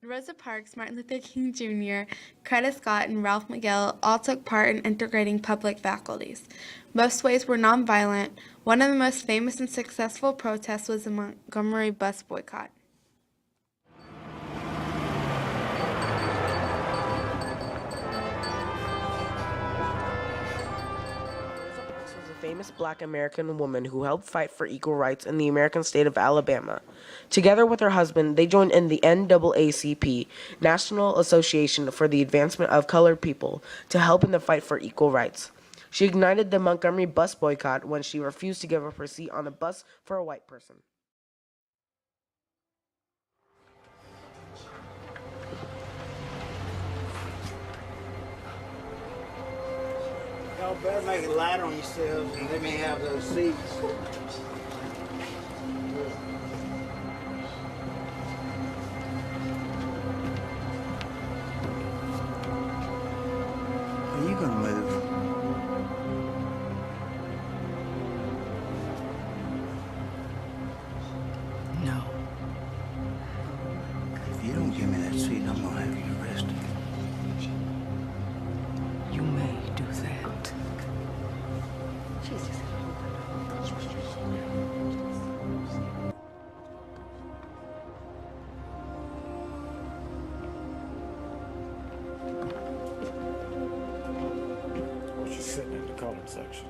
Rosa Parks, Martin Luther King Jr., Coretta Scott, and Ralph McGill all took part in integrating public faculties. Most ways were nonviolent. One of the most famous and successful protests was the Montgomery bus boycott. Was a famous Black American woman who helped fight for equal rights in the American state of Alabama. Together with her husband, they joined in the NAACP, National Association for the Advancement of Colored People, to help in the fight for equal rights. She ignited the Montgomery bus boycott when she refused to give up her seat on a bus for a white person. Y'all better make it lighter on yourselves and let me have those seats. Are you gonna move? No. If you don't give me that seat, I'm gonna have you arrested. You may do that. Well, she's sitting in the colored section.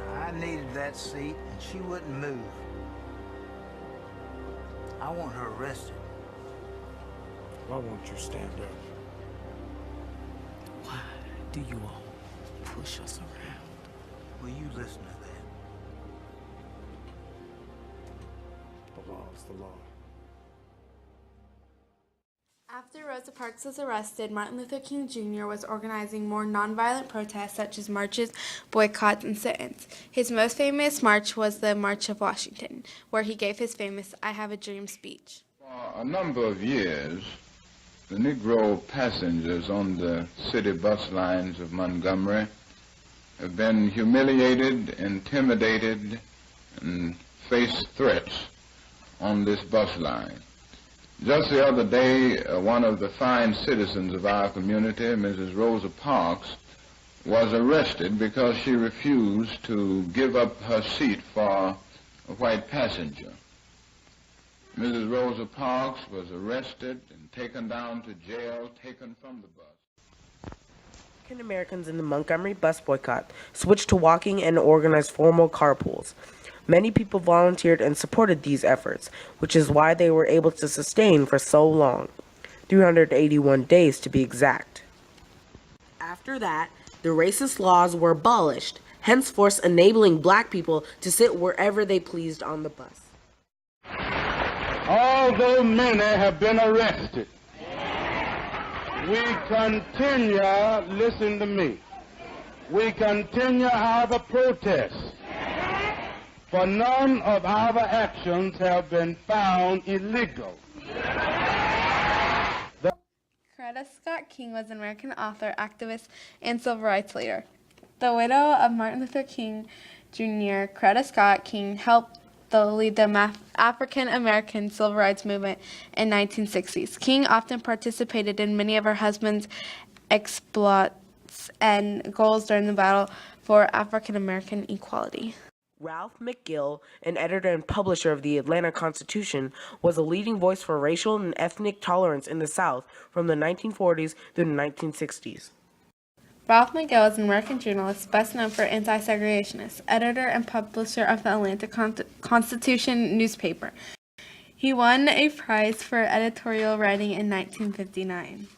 I needed that seat, and she wouldn't move. I want her arrested. Why won't you stand up? Why do you all push us around? Will you listen to that? The law is the law. After Rosa Parks was arrested, Martin Luther King Jr. was organizing more nonviolent protests such as marches, boycotts, and sit-ins. His most famous march was the March of Washington, where he gave his famous I Have a Dream speech. For a number of years, the Negro passengers on the city bus lines of Montgomery have been humiliated, intimidated, and faced threats on this bus line. Just the other day, one of the fine citizens of our community, Mrs. Rosa Parks, was arrested because she refused to give up her seat for a white passenger. Mrs. Rosa Parks was arrested and taken down to jail, taken from the bus. African Americans in the Montgomery bus boycott switched to walking and organized formal carpools. Many people volunteered and supported these efforts, which is why they were able to sustain for so long, 381 days to be exact. After that, the racist laws were abolished, henceforth enabling Black people to sit wherever they pleased on the bus. Although many have been arrested, we continue, listen to me, we continue our protest. For none of our actions have been found illegal. Coretta Scott King was an American author, activist, and civil rights leader. The widow of Martin Luther King Jr., Coretta Scott King helped lead the African American civil rights movement in 1960s. King often participated in many of her husband's exploits and goals during the battle for African American equality. Ralph McGill, an editor and publisher of the Atlanta Constitution, was a leading voice for racial and ethnic tolerance in the South from the 1940s through the 1960s. Ralph McGill is an American journalist best known for anti-segregationist, editor and publisher of the Atlanta Constitution newspaper. He won a prize for editorial writing in 1959.